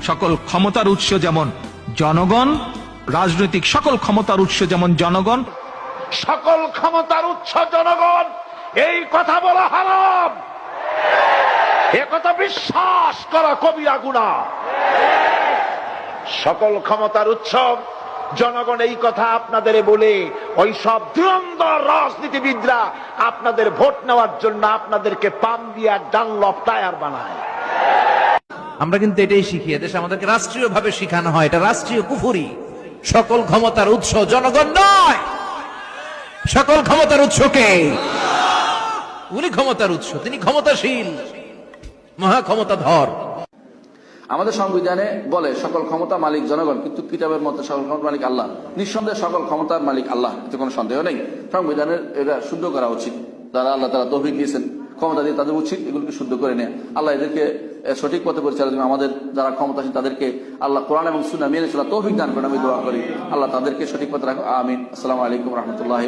সকল ক্ষমতার উৎস যেমন জনগণ, রাজনৈতিক সকল ক্ষমতার উৎস যেমন জনগণ, সকল ক্ষমতার উৎস জনগণ, এই কথা বলা হারাম, এ কথা বিশ্বাস করা কবিরা গুনাহ। সকল ক্ষমতার উৎস জনগণ, এই কথা আপনাদের বলে ওই সব ধুরন্ধর রাজনীতিবিদরা আপনাদের ভোট নেওয়ার জন্য আপনাদেরকে পাম দিয়া ডানলপ টায়ার বানায়। আমরা কিন্তু এটাই শিখি, দেশে আমাদেরকে রাষ্ট্রীয় ভাবে শিখানো হয়, এটা রাষ্ট্রীয় কুফরি। সকল ক্ষমতার উৎস জনগণ নয়, সকল ক্ষমতার উৎস কে? উনি ক্ষমতার উৎস, তিনি ক্ষমতাশীল, মহা ক্ষমতাধর। আমাদের সংবিধানে বলে সকল ক্ষমতা মালিক জনগণ, কিন্তু কিতাবের মধ্যে সকল ক্ষমতা মালিক আল্লাহ। নিঃসন্দেহে সকল ক্ষমতার মালিক আল্লাহ, এতে কোনো সন্দেহ নেই। সংবিধানের এটা শুদ্ধ করা উচিত। যারা আল্লাহ তারা তৌফিক দিয়েছেন ক্ষমতা দিয়ে, তাদের উচিত এগুলোকে শুদ্ধ করে নেয়। আল্লাহ এদেরকে সঠিক পথে পরিচালনা করবেন। আমাদের যারা ক্ষমতাসীন তাদেরকে আল্লাহ কোরআন এবং সুন্নাহ মেনে চলা তৌফিক দান করেন। আমি দোয়া করি আল্লাহ তাদেরকে সঠিক পথে রাখো। আমিন। আসসালামু আলাইকুম রহমতুল্লাহ।